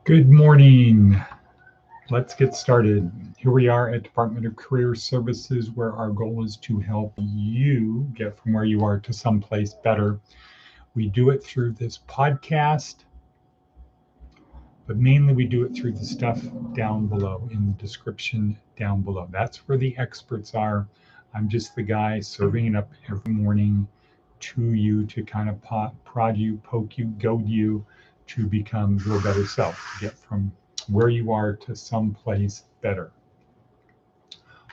Good morning. Let's get started. Here we are at Department of Career Services, where our goal is to help you get from where you are to someplace better. We do it through this podcast, but mainly we do it through the stuff down below in the description down below. That's where the experts are. I'm just the guy serving it up every morning to you to kind of prod you, poke you, goad you to become your better self, to get from where you are to someplace better.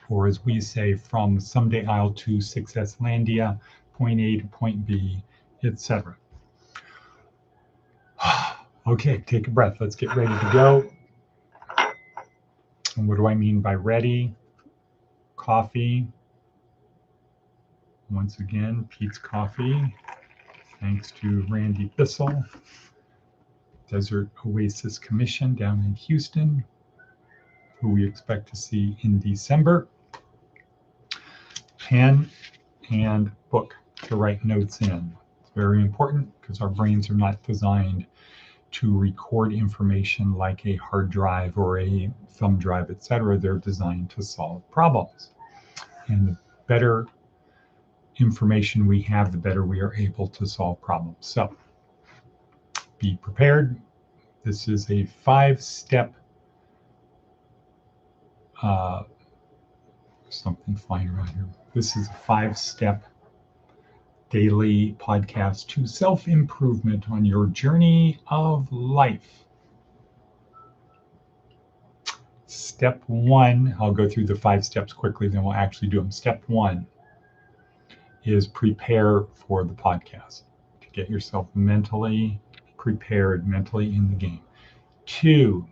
Or as we say, from someday I'll to Successlandia, point A to point B, etc. Okay, take a breath. Let's get ready to go. And what do I mean by ready? Coffee. Once again, Pete's Coffee. Thanks to Randy Bissell, Desert Oasis Commission down in Houston, who we expect to see in December. Pen and book to write notes in. It's very important because our brains are not designed to record information like a hard drive or a thumb drive, etc. They're designed to solve problems. And the better information we have, the better we are able to solve problems. So be prepared. This is a 5-step something flying around here. This is a 5-step daily podcast to self-improvement on your journey of life. Step 1, I'll go through the 5 steps quickly, then we'll actually do them. Step 1 is prepare for the podcast, to get yourself mentally prepared, mentally in the game. 2,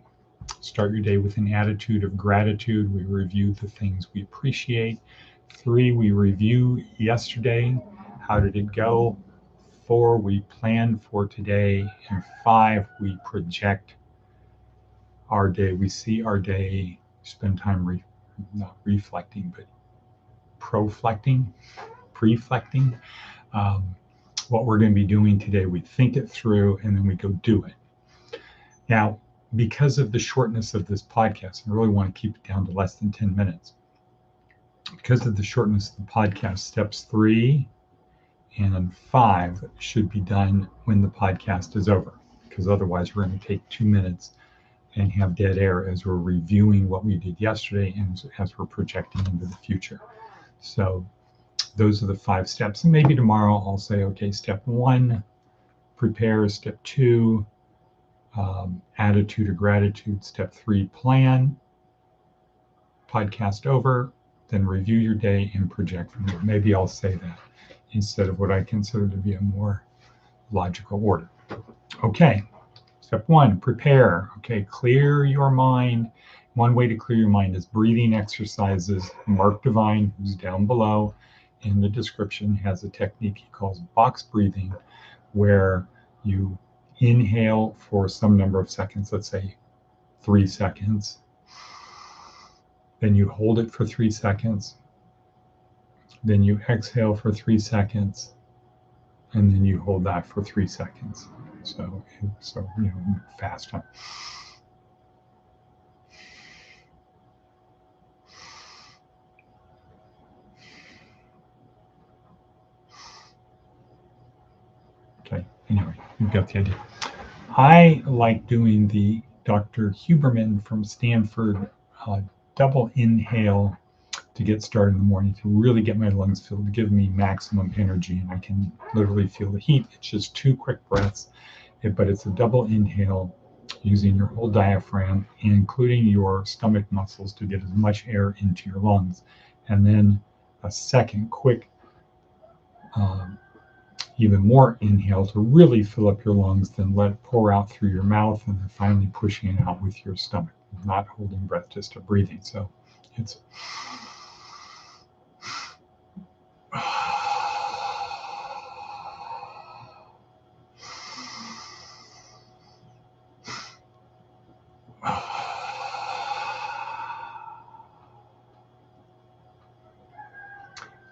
start your day with an attitude of gratitude. We review the things we appreciate. 3, we review yesterday. How did it go? 4, we plan for today. And 5, we project our day. We see our day, spend time not reflecting, but preflecting, what we're going to be doing today. We think it through and then we go do it. Now, because of the shortness of this podcast, I really want to keep it down to less than 10 minutes. Because of the shortness of the podcast, steps 3 and 5 should be done when the podcast is over, because otherwise we're going to take 2 minutes and have dead air as we're reviewing what we did yesterday and as we're projecting into the future. So those are the 5 steps. And maybe tomorrow I'll say, okay, step 1, prepare. Step 2, attitude of gratitude. Step 3, plan. Podcast over, then review your day and project from there. Maybe I'll say that instead of what I consider to be a more logical order. Okay, step 1, prepare. Okay, clear your mind. One way to clear your mind is breathing exercises. Mark Devine, who's down below in the description, has a technique he calls box breathing, where you inhale for some number of seconds, let's say 3 seconds. Then you hold it for 3 seconds. Then you exhale for 3 seconds. And then you hold that for 3 seconds. So fast. Okay, anyway, you've got the idea. I like doing the Dr. Huberman from Stanford double inhale to get started in the morning, to really get my lungs filled, to give me maximum energy, and I can literally feel the heat. It's just 2 quick breaths, but it's a double inhale using your whole diaphragm, including your stomach muscles, to get as much air into your lungs. And then a second quick, even more inhale to really fill up your lungs, then let it pour out through your mouth, and then finally pushing it out with your stomach, not holding breath, just a breathing. So it's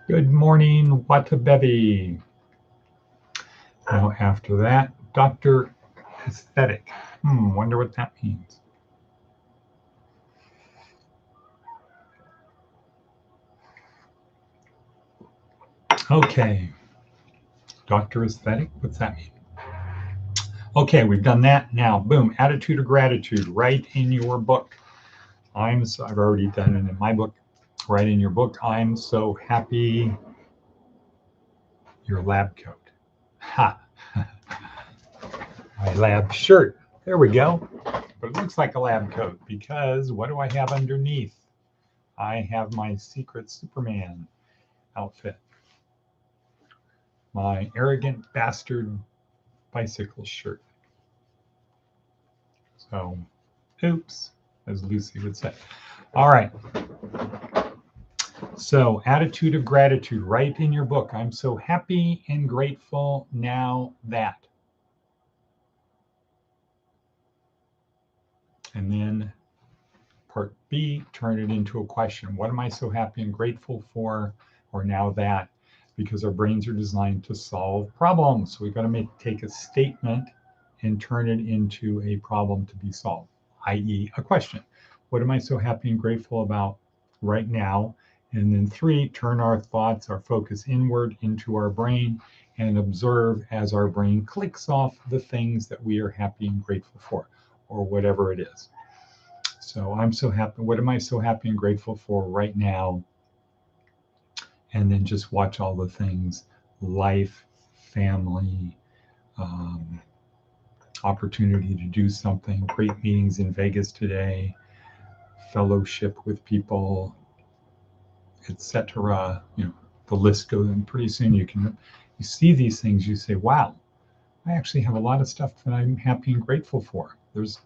good morning, Watabebi. Now after that, Dr. Aesthetic. Wonder what that means. Okay. Dr. Aesthetic, what's that mean? Okay, we've done that. Now, boom, attitude of gratitude, write in your book. I've already done it in my book. Write in your book, I'm so happy. Your lab coat. Ha! My lab shirt. There we go. But it looks like a lab coat because what do I have underneath? I have my secret Superman outfit. My arrogant bastard bicycle shirt. So, oops, as Lucy would say. All right. So, attitude of gratitude. Write in your book, I'm so happy and grateful now that. And then part B, turn it into a question. What am I so happy and grateful for, or now that? Because our brains are designed to solve problems. So we've got to take a statement and turn it into a problem to be solved, i.e. a question. What am I so happy and grateful about right now? And then 3, turn our thoughts, our focus inward into our brain and observe as our brain clicks off the things that we are happy and grateful for, or whatever it is. So I'm so happy. What am I so happy and grateful for right now? And then just watch all the things: life, family, opportunity to do something, great meetings in Vegas today, fellowship with people, etc. The list goes, and pretty soon you see these things, you say, wow, I actually have a lot of stuff that I'm happy and grateful for. There's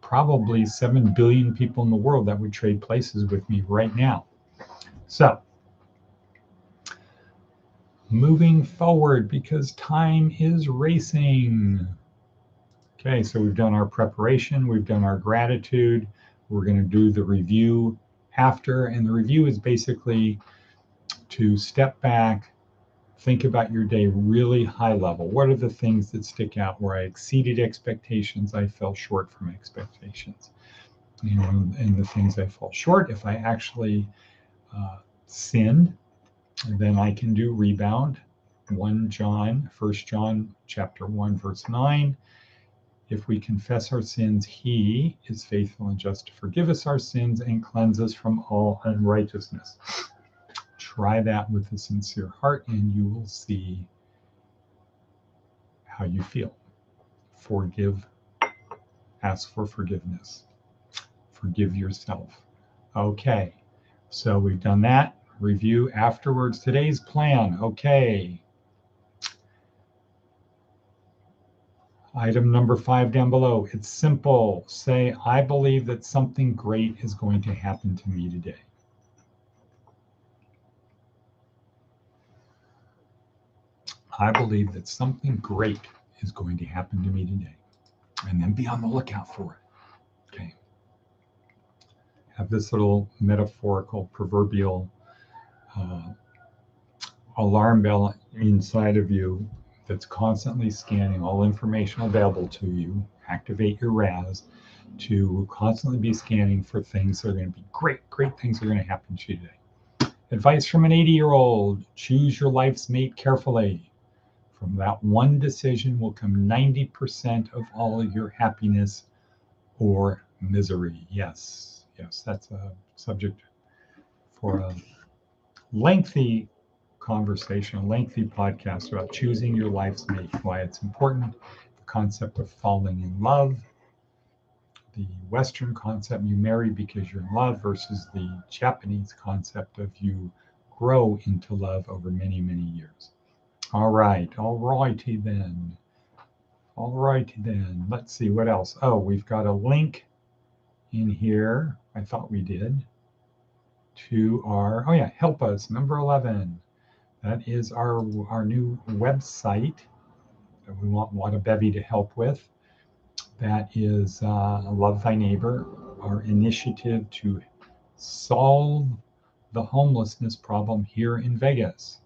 probably 7 billion people in the world that would trade places with me right now. So, moving forward because time is racing. Okay, so we've done our preparation, we've done our gratitude. We're going to do the review after, and the review is basically to step back, think about your day really high level. What are the things that stick out where I exceeded expectations, I fell short from expectations? And the things I fall short, if I actually sinned, then I can do rebound. 1 John chapter 1, verse 9. If we confess our sins, he is faithful and just to forgive us our sins and cleanse us from all unrighteousness. Try that with a sincere heart and you will see how you feel. Forgive. Ask for forgiveness. Forgive yourself. Okay, so we've done that. Review afterwards. Today's plan. Okay. Item number 5 down below. It's simple. Say, I believe that something great is going to happen to me today. I believe that something great is going to happen to me today. And then be on the lookout for it. Okay. Have this little metaphorical, proverbial alarm bell inside of you that's constantly scanning all information available to you. Activate your RAS to constantly be scanning for things that are going to be great things are going to happen to you today. Advice from an 80-year-old: choose your life's mate carefully. From that one decision will come 90% of all of your happiness or misery. Yes, that's a subject for a lengthy conversation, a lengthy podcast about choosing your life's mate, why it's important, the concept of falling in love, the Western concept, you marry because you're in love, versus the Japanese concept of you grow into love over many, many years. All righty then. Let's see what else. Oh, we've got a link in here. I thought we did. To our, help us, number 11. That is our new website that we want a bevy to help with. That is Love Thy Neighbor, our initiative to solve the homelessness problem here in Vegas.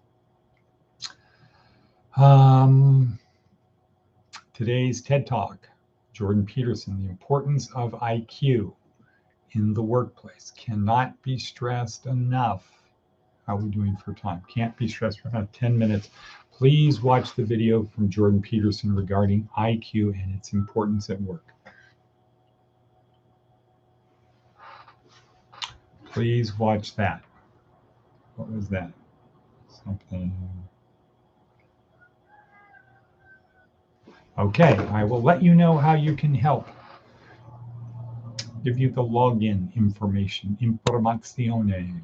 Today's TED Talk, Jordan Peterson, the importance of IQ in the workplace cannot be stressed enough. How are we doing for time? Can't be stressed for enough. 10 minutes. Please watch the video from Jordan Peterson regarding IQ and its importance at work. Please watch that. What was that? Something. Okay, I will let you know how you can help. Give you the login information, informazione,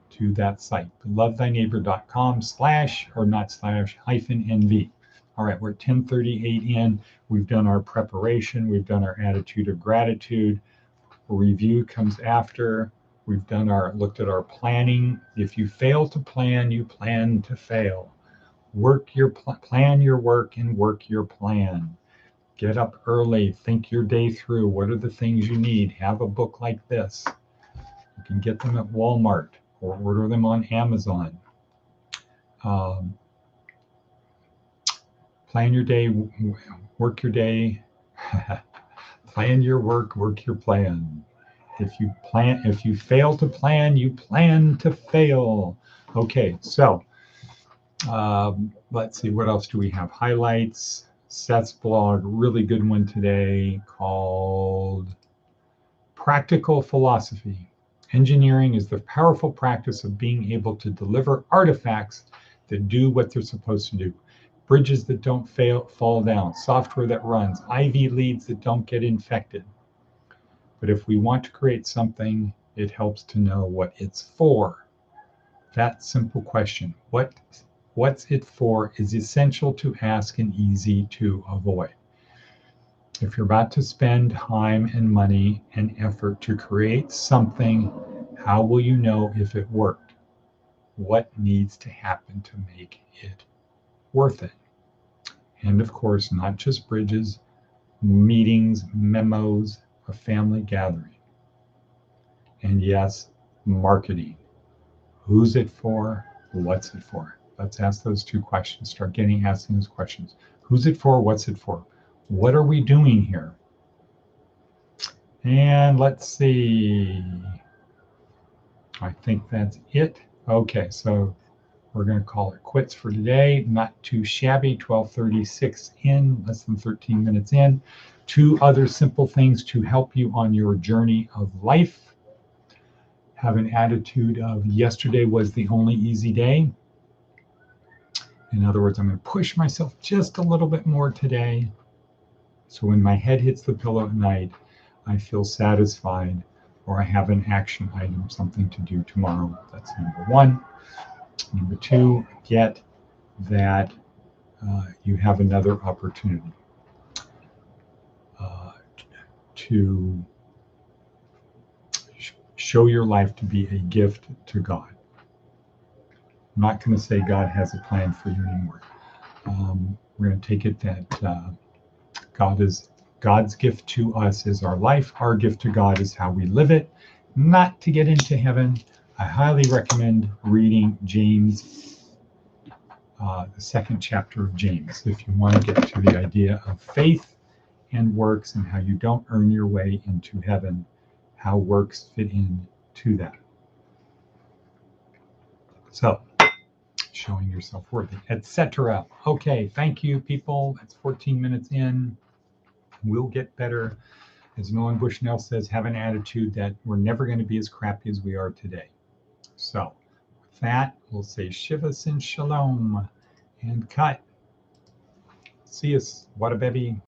to that site, lovethyneighbor.com /NV. All right, we're at 10:38 in. We've done our preparation. We've done our attitude of gratitude. Review comes after. We've done looked at our planning. If you fail to plan, you plan to fail. Plan your work and work your plan. Get up early, think your day through. What are the things you need? Have a book like this. You can get them at Walmart or order them on Amazon. Plan your day, work your day. Plan your work, work your plan. If you fail to plan, you plan to fail. Okay, so let's see, what else do we have? Highlights, Seth's blog, really good one today called Practical Philosophy. Engineering is the powerful practice of being able to deliver artifacts that do what they're supposed to do. Bridges that don't fall down, software that runs, IV leads that don't get infected. But if we want to create something, it helps to know what it's for. That simple question, what's it for, is essential to ask and easy to avoid. If you're about to spend time and money and effort to create something, how will you know if it worked? What needs to happen to make it worth it? And of course, not just bridges, meetings, memos, a family gathering. And yes, marketing. Who's it for? What's it for? Let's ask those two questions. Start asking those questions. Who's it for? What's it for? What are we doing here? And let's see. I think that's it. Okay, so we're going to call it quits for today. Not too shabby. 12:36 in, less than 13 minutes in. 2 other simple things to help you on your journey of life. Have an attitude of yesterday was the only easy day. In other words, I'm going to push myself just a little bit more today. So when my head hits the pillow at night, I feel satisfied, or I have an action item, something to do tomorrow. That's number 1. Number 2, get that you have another opportunity to show your life to be a gift to God. I'm not going to say God has a plan for you anymore. We're going to take it that God's gift to us is our life. Our gift to God is how we live it. Not to get into heaven. I highly recommend reading James, the 2nd chapter of James, if you want to get to the idea of faith and works and how you don't earn your way into heaven, how works fit into that. So, showing yourself worthy, etc. Okay, thank you, people. That's 14 minutes in. We'll get better. As Nolan Bushnell says, have an attitude that we're never going to be as crappy as we are today. So, with that, we'll say Shiva Sin Shalom and cut. See us. What a baby.